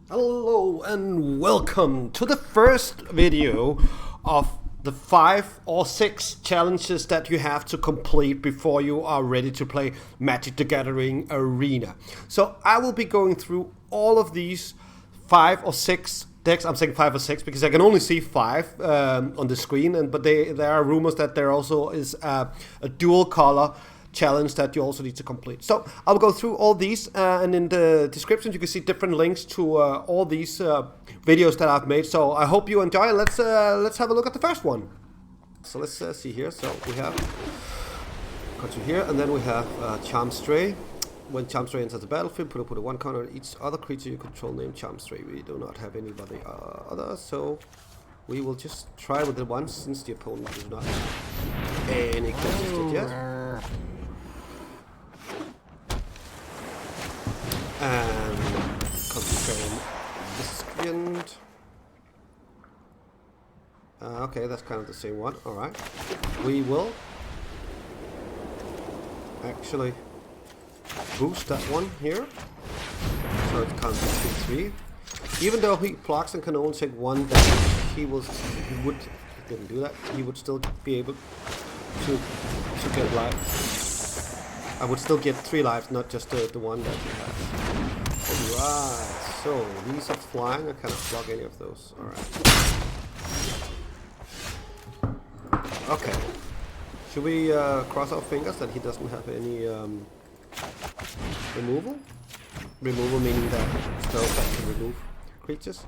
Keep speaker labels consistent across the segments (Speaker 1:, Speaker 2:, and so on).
Speaker 1: Hello and welcome to the first video of the 5 or 6 challenges that you have to complete before you are ready to play Magic the Gathering Arena. So I will be going through all of these 5 or 6 decks. I'm saying 5 or 6 because I can only see 5 on the screen, but there are rumors that there also is a dual color challenge that you also need to complete. So I'll go through all these, and in the description you can see different links to all these videos that I've made. So I hope you enjoy. Let's have a look at the first one. So let's see here. So we have Country here, and then we have Charm Stray. When Charm Stray enters the battlefield, put a 1 counter on each other creature you control named Charm Stray. We do not have anybody other, so we will just try with the one since the opponent does not have any creatures yet. And concentrate Miscreant. Okay, that's kind of the same one. Alright. We will actually boost that one here. So it counts to 3. Even though he blocks and can only take 1 damage, he didn't do that. He would still be able to get life. I would still get 3 lives, not just the one that he has. Alright, so these are flying. I cannot block any of those. Alright. Okay. Should we cross our fingers that he doesn't have any removal? Removal meaning that spells that can remove creatures.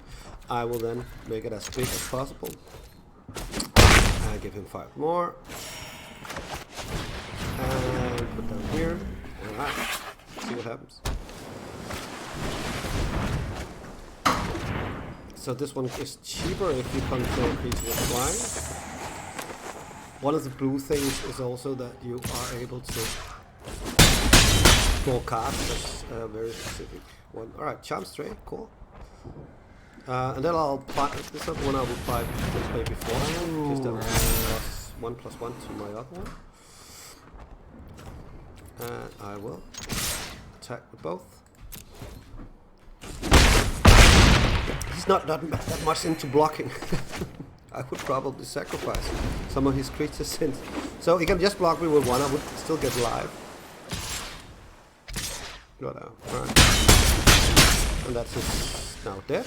Speaker 1: I will then make it as big as possible. I give him 5 more. And put down here. Alright. See what happens. So this one is cheaper if you control creatures with flying. One of the blue things is also that you are able to draw cards. That's a very specific one. Alright, Charm Stray, cool. And then I'll play this other one I will play before. Just a +1/+1 to my other one. And I will attack with both. He's not that much into blocking. I would probably sacrifice some of his creatures since. So he can just block me with 1, I would still get live. Go down. Alright. And that's his now dead.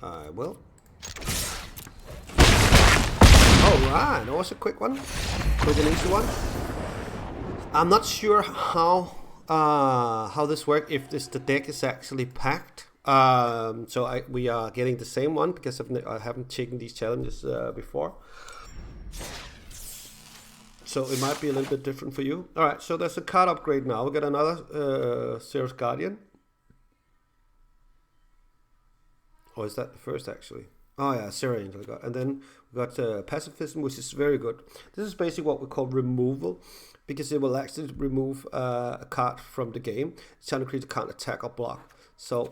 Speaker 1: I will. Alright, that was a quick one. Quick and easy one. I'm not sure how this works, if the deck is actually packed. So we are getting the same one because I haven't taken these challenges before. So it might be a little bit different for you. Alright, so there's a card upgrade now. We'll get another Cirrus Guardian. Or is that the first actually? Oh yeah, Serra Angel got. And then we got Pacifism, which is very good. This is basically what we call removal, because it will actually remove a card from the game. It's trying to create a can't attack or block. So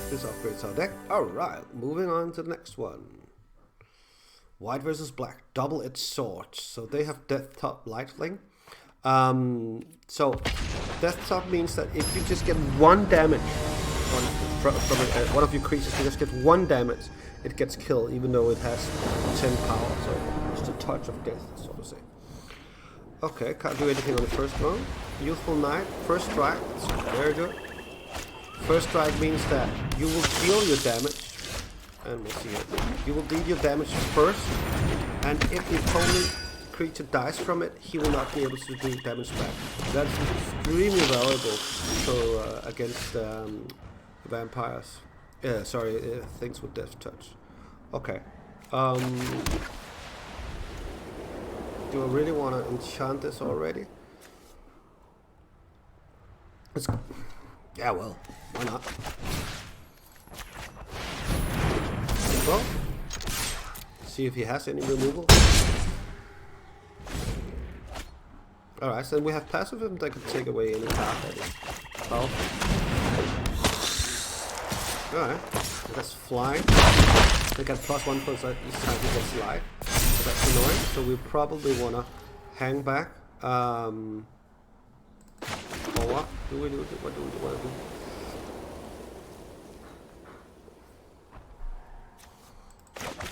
Speaker 1: this upgrades our deck. Alright, moving on to the next one. White versus black, double-edged sword. So they have Death Top Lightning. So Death Top means that if you just get 1 damage from one of your creatures, you just get 1 damage, it gets killed, even though it has 10 power. So just a touch of death, so to say. Okay, can't do anything on the first round. Youthful Knight, first strike, that's very good. First strike means that you will deal your damage, and we'll see it. You will deal your damage first, and if the opponent creature dies from it, he will not be able to do damage back. That's extremely valuable so against vampires. Yeah, sorry, things with death touch. Okay. Do I really want to enchant this already? Yeah, well, why not? Well, see if he has any removal. Alright, so then we have Pacifism that can take away any card that is powerful. Alright, that's flying. They got +1 each time he gets life. So that's annoying. So we probably want to hang back. Or what? What do we want to do?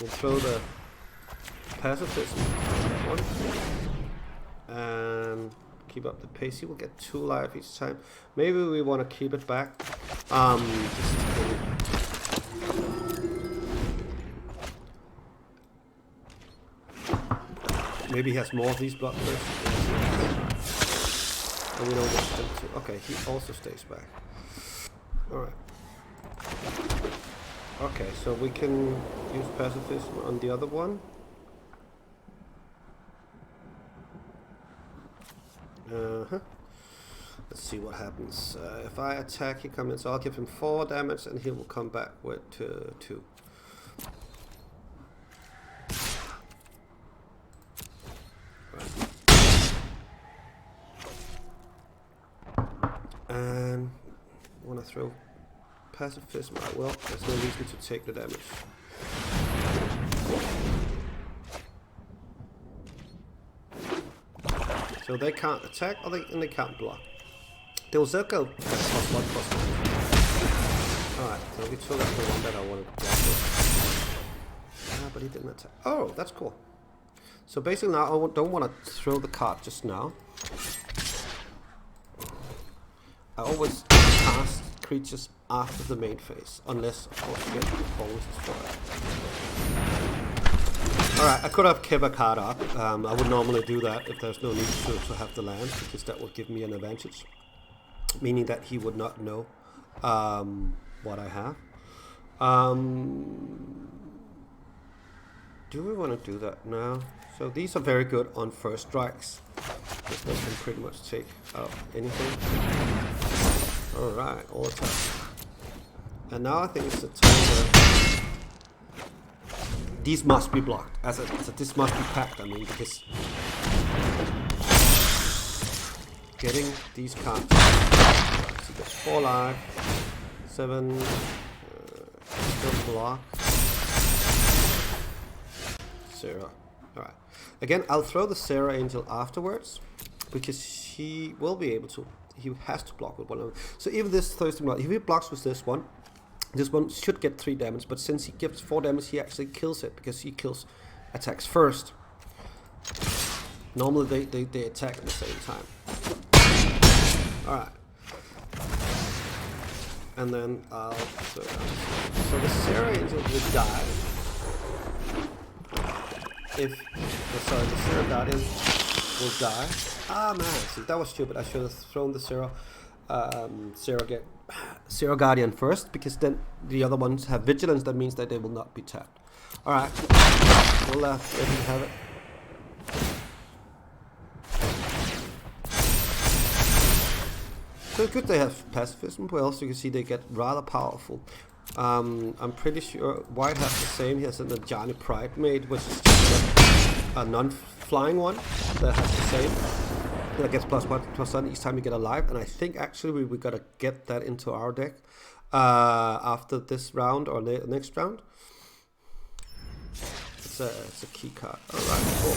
Speaker 1: We'll throw the pacifism one and keep up the pace. He will get 2 life each time. Maybe we want to keep it back. Maybe he has more of these blockers. And we don't want them to. Okay, he also stays back. Alright. Okay, so we can use pacifism on the other one. Let's see what happens. If I attack, he comes in, so I'll give him 4 damage and he will come back with 2. And want to throw pacifism? I will. There's no reason to take the damage. So they can't attack, and they can't block. They will still go +1/+1. Alright, so we took out the one that I wanted to block with. But he didn't attack. Oh, that's cool. So basically now I don't want to throw the card just now. I always cast creatures after the main phase, unless of course you get bonuses for it. Alright, I could have kept a card up. I would normally do that if there's no need to have the land, because that would give me an advantage. Meaning that he would not know what I have. Do we want to do that now? So these are very good on first strikes. They can pretty much take out anything. Alright, all attack. And now I think it's the time where these must be blocked. This must be packed, I mean, because getting these cards. So that's 4 life, 7, still block, 0. Alright. Again, I'll throw the Sarah Angel afterwards, because he will be able to. He has to block with one of them. So even this Thirsty Blood, if he blocks with this one should get 3 damage, but since he gives 4 damage, he actually kills it, because he kills attacks first. Normally they attack at the same time. Alright. And then I'll throw it out. So the Sarah Angel will die. The Sarah Guardian will die. Ah man, see, that was stupid. I should have thrown the Sarah Guardian first, because then the other ones have vigilance. That means that they will not be tapped. Alright, we'll let him have it. So good they have pacifism. Well, so you can see they get rather powerful. I'm pretty sure White has the same. He has an Ajani Pride Mate, which is just a non-flying one that has the same. That gets +1/+1 each time you get alive, and I think actually we gotta get that into our deck after this round or next round. It's a key card. Alright, cool.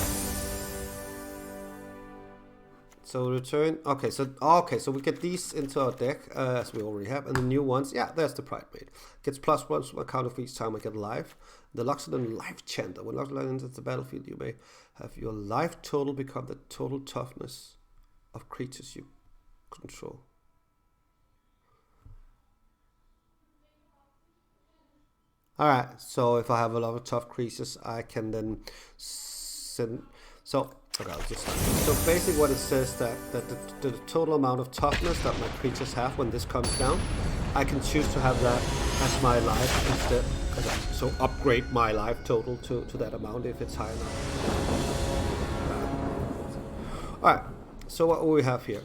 Speaker 1: So return. Okay, so we get these into our deck as we already have, and the new ones. Yeah, there's the Pride Mate. Gets +1 counter for each time I get life. The Luxodon Life Chanter. When Luxodon enters the battlefield, you may have your life total become the total toughness of creatures you control. Alright, so if I have a lot of tough creatures, I can then send. So basically what it says that the total amount of toughness that my creatures have when this comes down, I can choose to have that as my life instead. So upgrade my life total to that amount if it's high enough. Alright, so what we have here.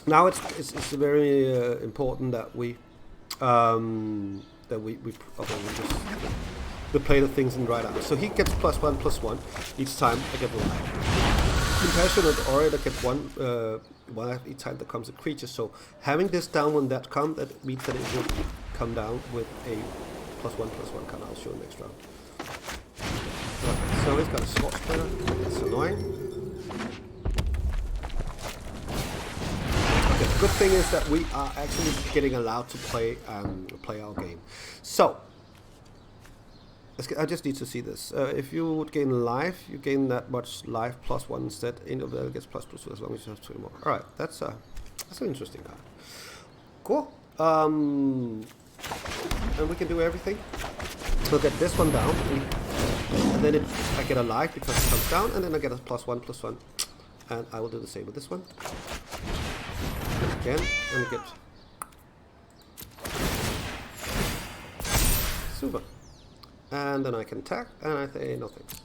Speaker 1: Now it's very important that we play the things in right order. So he gets +1/+1 each time I get life. Compassionate Orator gets one each time that comes a creature. So having this down when that comes, that means that it will come down with a +1/+1 card. I'll show you next round. So he's got a Sword Splitter. That's annoying. Okay, good thing is that we are actually getting allowed to play our game. So I just need to see this. If you would gain life, you gain that much life +1 instead. Angel Battle gets +2 as long as you have 2 more. All right, that's an interesting card. Cool. And we can do everything. We'll get this one down, and then I get a life because it comes down, and then I get a +1/+1, and I will do the same with this one. Again, and get super. And then I can attack, and I say no thanks.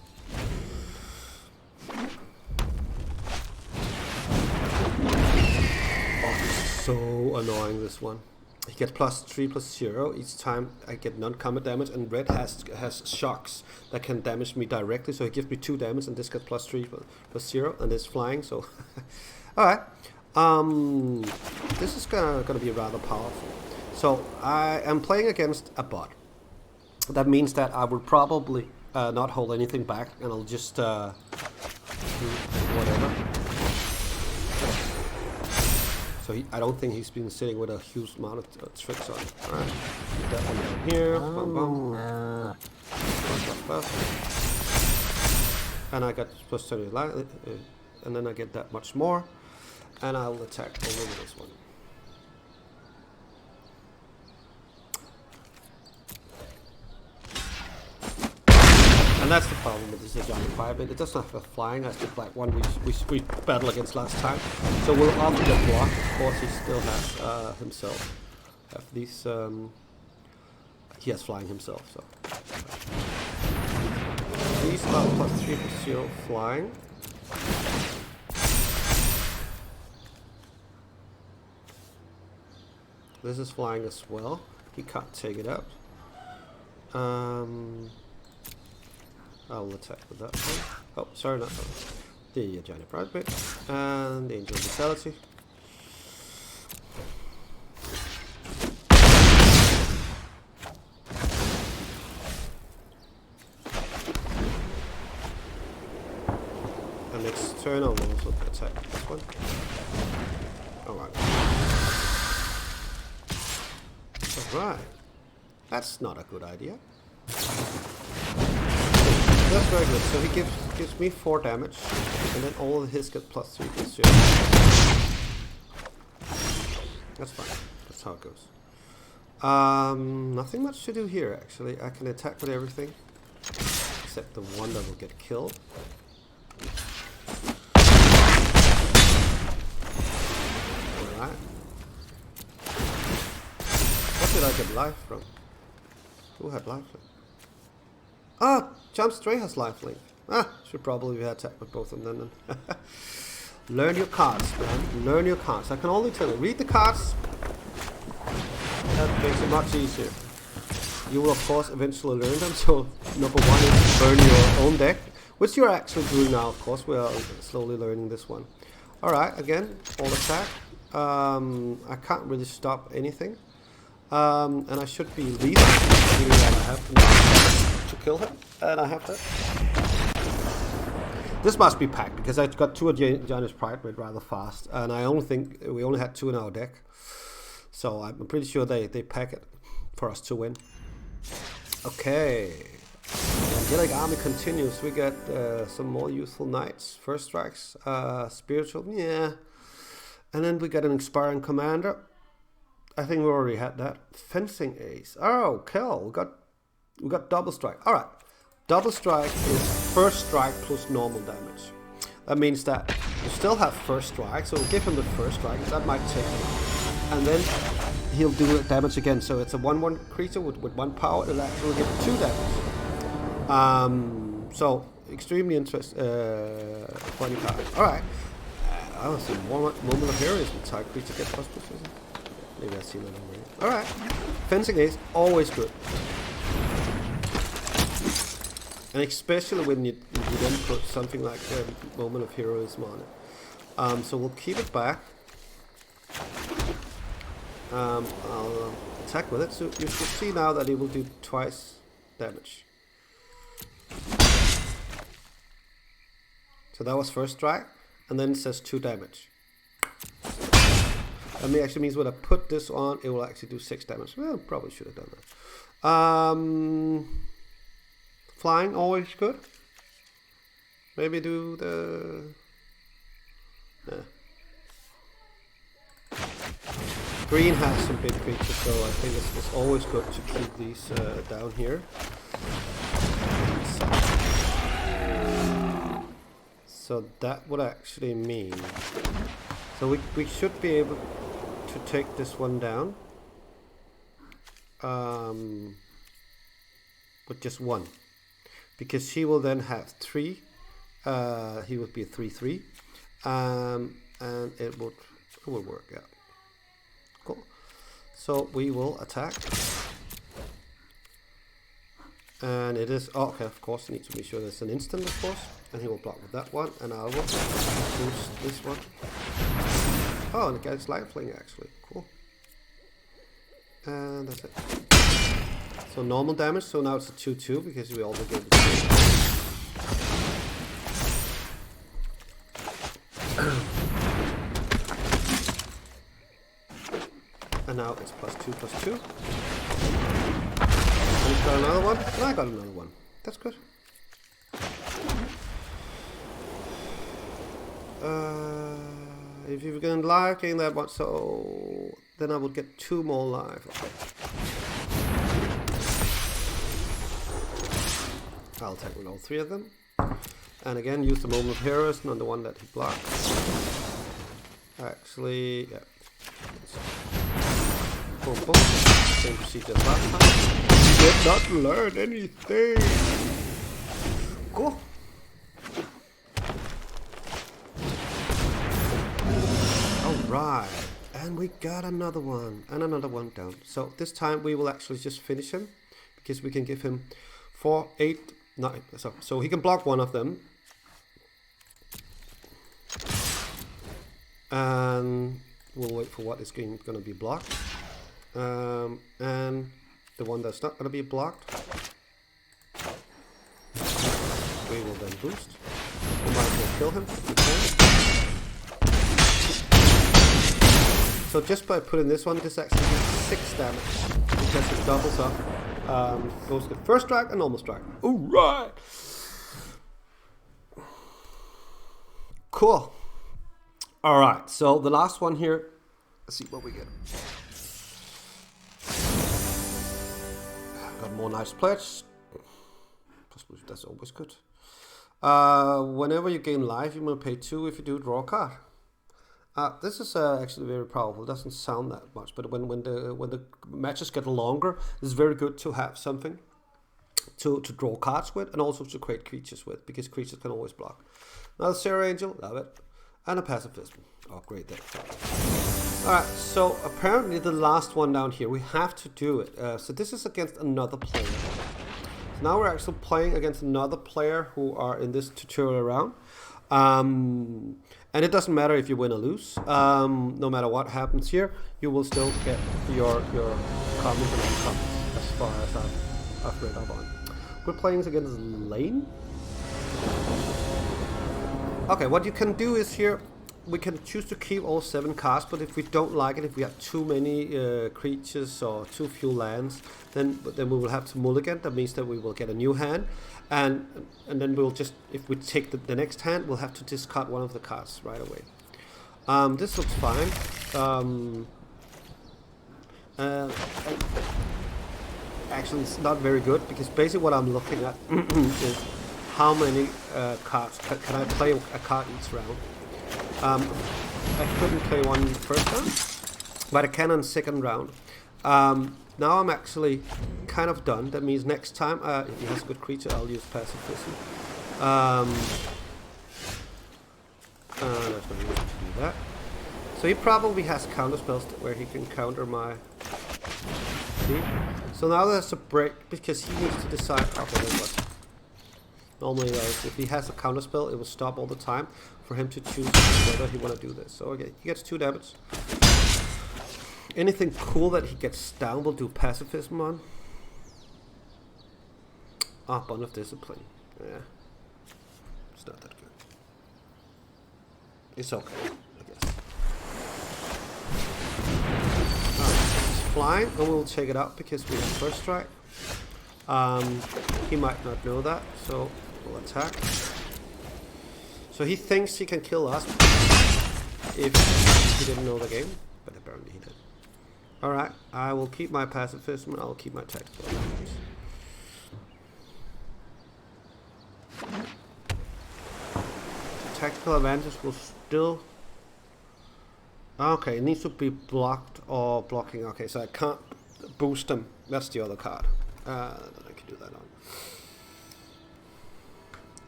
Speaker 1: Oh, so annoying, this one. He gets +3/+0 each time I get non-combat damage, and red has shocks that can damage me directly, so he gives me 2 damage, and this gets +3/+0, and it's flying, so... Alright. This is gonna be rather powerful. So, I am playing against a bot. That means that I will probably not hold anything back, and I'll just do whatever. So I don't think he's been sitting with a huge amount of tricks on. Alright, that one down here. Bum, bum. And I got +20 life, and then I get that much more, and I'll attack over this one. And that's the problem with this giant firebend. It does not have flying, as just like one we battled against last time. So we'll often get blocked. Of course, he still has himself. Have these. He has flying himself. So these are +3/+0 flying. This is flying as well. He can't take it out. I'll attack with that one. Oh, sorry, not that one. The giant pride bit and the angel vitality. And next turn I'll also attack this one. Alright. Alright. That's not a good idea. That's very good. So he gives me 4 damage, and then all of his get +3/+0. That's fine. That's how it goes. Nothing much to do here actually. I can attack with everything, except the one that will get killed. Alright. What did I get life from? Who had life from? Ah, Jump Stray has lifelink. Should probably have attacked with both of them then. Learn your cards, man. Learn your cards. I can only tell you, read the cards. That makes it much easier. You will of course eventually learn them. So number 1 is learn your own deck, which you're actually doing now. Of course, we are slowly learning this one. All right, again, all attack. I can't really stop anything, and I should be leading. That I have to kill him, and I have that. This must be packed because I got 2 Giant's Pride Red rather fast, and I only think we only had 2 in our deck, so I'm pretty sure they pack it for us to win. Okay, Angelic Army continues. We get some more useful knights, first strikes, spiritual, yeah, and then we got an expiring commander. I think we already had that. Fencing ace. Oh, cool. We got double strike. All right. Double strike is first strike plus normal damage. That means that you still have first strike, so we'll give him the first strike. That might take him out. And then he'll do damage again. So it's a 1/1 creature with 1 power. It'll actually get 2 damage. So extremely funny card. All right. That was a moment of heroism. Type creature get ++. Maybe I've seen that already. Alright. Fencing ace, always good. And especially when you then put something like a moment of heroism on it. So we'll keep it back. I'll attack with it. So you should see now that it will do twice damage. So that was first strike. And then it says 2 damage. That actually means when I put this on, it will actually do 6 damage. Well, probably should have done that. Flying, always good. Maybe do the... Nah. Green has some big creatures, so I think it's always good to keep these down here. So that would actually mean... So we should be able to take this one down. With just 1. Because he will then have 3. He would be a 3/3. And it will work, yeah. Cool. So we will attack. And it is, oh, okay, of course, need to be sure there's an instant, of course. And he will block with that one, and I will boost this one. Oh, and the guy's lifelink actually, cool. And that's it. So normal damage, so now it's a 2/2 because we already gave it 2. And now it's +2/+2. And he's got another one, and I got another one. That's good. If you're going live, getting that one, so then I would get 2 more live. Okay. I'll attack with all 3 of them. And again, use the moment of heroes on the one that he blocked. Actually, yeah. Boom, boom. Same procedure as last time. Did not learn anything. Cool. Alright. And we got another one. And another one down. So this time we will actually just finish him. Because we can give him 4, 8, 9. So he can block one of them. And we'll wait for what is going to be blocked. And the one that's not going to be blocked, we will then boost. We might as well kill him if we can. So just by putting this one, this actually does 6 damage. Because it doubles up. Goes to first strike and normal strike. Alright! Cool. Alright, so the last one here. Let's see what we get. Got more nice pledge. Possibly that's always good. Whenever you game live, you may pay 2 if you do draw a card. This is actually very powerful. It doesn't sound that much, but when the matches get longer, it's very good to have something to draw cards with, and also to create creatures with, because creatures can always block. Now the Zero Angel, love it, and a pacifism. Oh, great there. Alright, so apparently the last one down here, we have to do it. So this is against another player. So now we're actually playing against another player who are in this tutorial round. And it doesn't matter if you win or lose. No matter what happens here, you will still get your comments and uncommons, as far as I've read up on. We're playing against Lane. Okay, what you can do is here, we can choose to keep all 7 cards, but if we don't like it, if we have too many creatures or too few lands, then we will have to mulligan. That means that we will get a new hand, and then we'll just, if we take the next hand, we'll have to discard one of the cards right away. This looks fine. Actually, it's not very good, because basically what I'm looking at is how many cards can I play a card each round. I couldn't play one the first round, but I can on second round. Now I'm actually kind of done. That means next time, if he has a good creature, I'll use pacifism. There's no reason to do that. So he probably has counter spells where he can counter my... See? So now there's a break, because he needs to decide... Okay, normally, if he has a counter spell, it will stop all the time for him to choose whether he want to do this. So okay, he gets 2 damage. Anything cool that he gets down will do pacifism on. Bond of Discipline. Yeah, it's not that good. It's okay, I guess. flying, and we'll take it out because we have first strike. He might not know that, so we'll attack. So he thinks he can kill us if he didn't know the game, but apparently he did. Alright, I will keep my pacifism and I'll keep my tactical advantage. Tactical advantage will still... Okay, it needs to be blocked or blocking. Okay, so I can't boost them. That's the other card. Then I can do that on.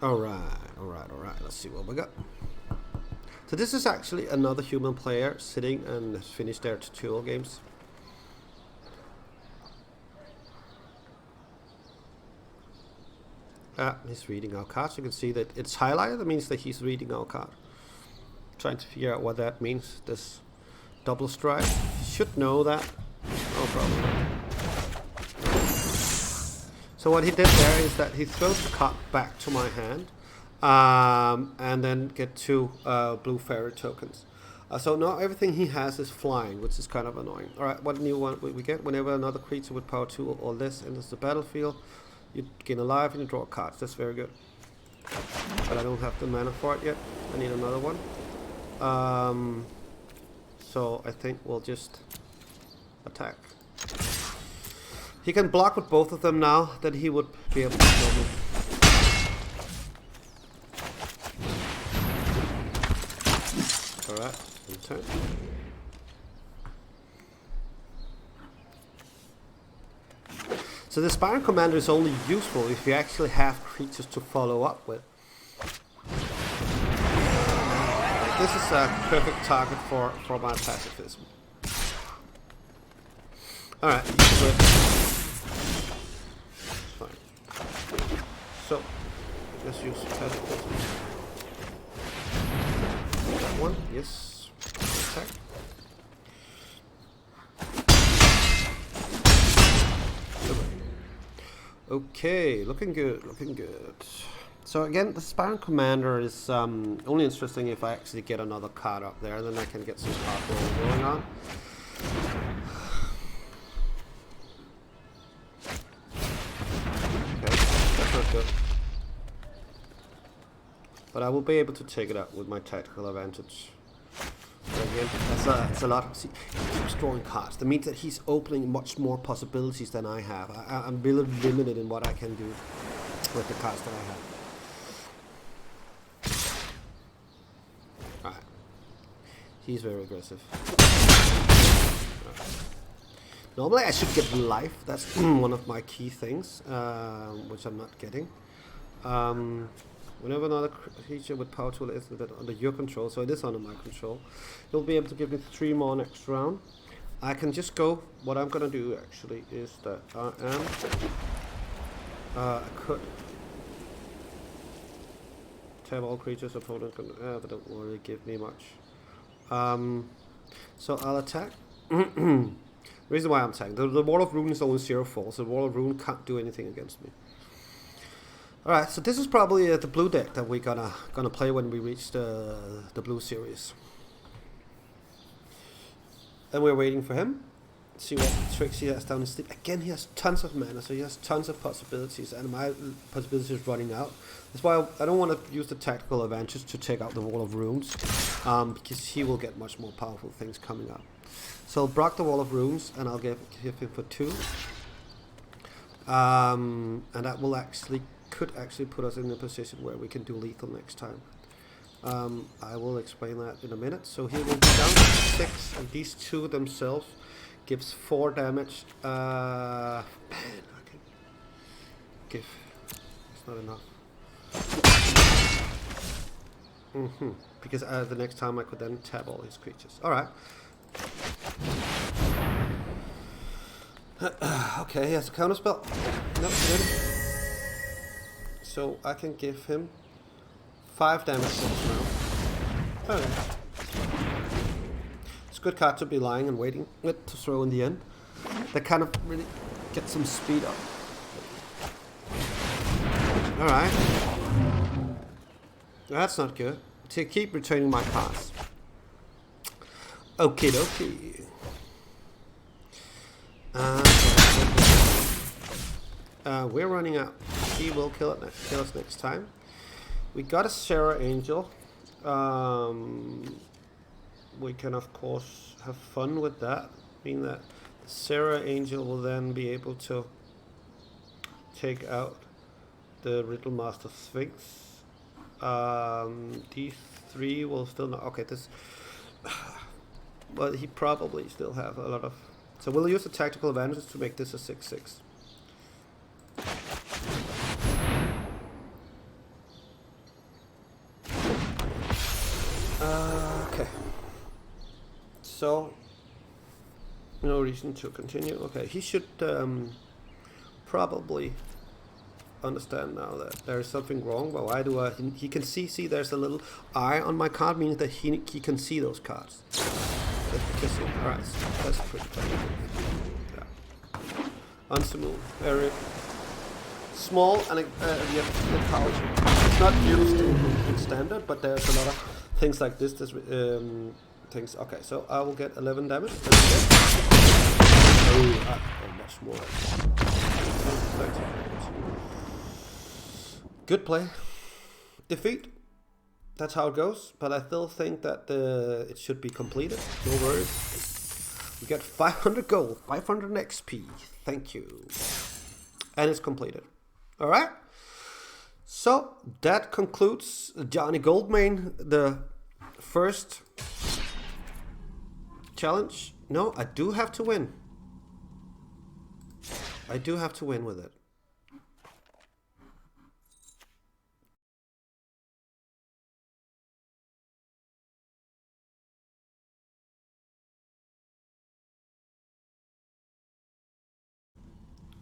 Speaker 1: Alright. Let's see what we got. So this is actually another human player sitting and has finished their tutorial games. He's reading our cards. You can see that it's highlighted. That means that he's reading our card. Trying to figure out what that means. This double strike. You should know that. No problem. So what he did there is that he throws the card back to my hand, and then get 2 blue fairy tokens. So now everything he has is flying, which is kind of annoying. Alright, what new one we get? Whenever another creature with power 2 or less enters the battlefield, you gain a life and you draw cards. That's very good. But I don't have the mana for it yet. I need another one. So I think we'll just attack. He can block with both of them now, then he would be able to kill me. Alright, in turn. So the Sparring Commander is only useful if you actually have creatures to follow up with. This is a perfect target for my pacifism. Alright, fine. So, let's use pacifism. That one, yes. Attack. Okay, looking good, looking good. So again, the Sparring Commander is only interesting if I actually get another card up there, then I can get some card roll going on. Okay, that's not good. But I will be able to take it out with my tactical advantage. But again, that's a lot. See, he keeps drawing cards. That means that he's opening much more possibilities than I have. I'm really limited in what I can do with the cards that I have. Alright. He's very aggressive. Right. Normally I should get life. That's one of my key things, which I'm not getting. Whenever another creature with power tool is under your control, so it is under my control, you'll be able to give me 3 more next round. I can just go. What I'm gonna do actually is that I could tab all creatures opponent can, but don't really give me much. So I'll attack. Reason why I'm attacking. The Wall of Ruin is only 0/4, so the Wall of Ruin can't do anything against me. Alright, so this is probably the blue deck that we're gonna play when we reach the blue series. And we're waiting for him. See what tricks he has down his sleeve. Again, he has tons of mana, so he has tons of possibilities, and my possibilities is running out. That's why I don't want to use the tactical advantage to take out the Wall of Runes, because he will get much more powerful things coming up. So I'll block the Wall of Runes, and I'll give him for 2. And that will could actually put us in a position where we can do lethal next time. I will explain that in a minute. So he will be down to 6, and these 2 themselves gives 4 damage. Man, I can give. It's not enough. Because the next time I could then tap all his creatures. All right. Okay, he has a counterspell. Nope, good. So I can give him 5 damage this round. Okay. It's a good card to be lying and waiting with to throw in the end. That kind of really gets some speed up. Alright. That's not good. To keep returning my cards. Okie dokie. We're running out. He will kill us next time. We got a Sarah Angel. We can of course have fun with that, meaning that Sarah Angel will then be able to take out the Riddle Master Sphinx. These three will still not. Okay, this. But he probably still have a lot of. So we'll use the tactical advantages to make this a 6/6. Okay. So no reason to continue. Okay, he should probably understand now that there is something wrong. But why do I? He can see there's a little eye on my card, meaning that he can see those cards. Alright, so that's pretty clever. Yeah. Unsumul, very small and yet powerful. It's not used in standard, but there's a lot of things like this. Things. Okay, so I will get 11 damage. Oh, much more. 13 damage. Good play. Defeat. That's how it goes, but I still think that it should be completed. No worries. We get 500 gold, 500 XP. Thank you. And it's completed. All right. So that concludes Johnny Goldmane, the first challenge. No, I do have to win. I do have to win with it.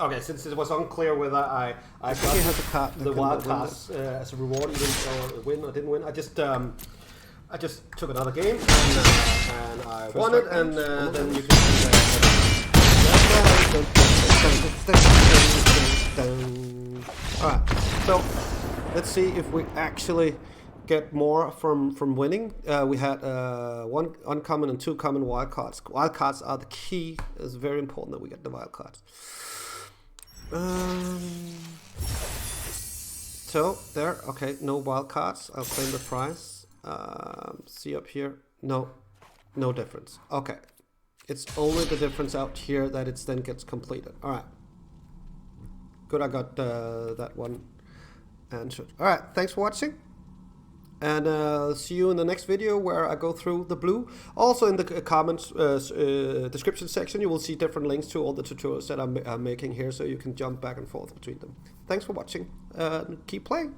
Speaker 1: Okay, since it was unclear whether I got the wild cards as a reward, even or win or didn't win, I just took another game and I won it, and then you can. Alright, so let's see if we actually get more from winning. We had one uncommon and two common wild cards. Wild cards are the key. It's very important that we get the wild cards. So there, okay, no wild cards. I'll claim the prize. See up here, no difference. Okay, it's only the difference out here that it then gets completed. All right, good. I got that one answered. All right, thanks for watching, and see you in the next video where I go through the blue. Also in the comments description section, you will see different links to all the tutorials that I'm making here, so you can jump back and forth between them. Thanks for watching. Keep playing.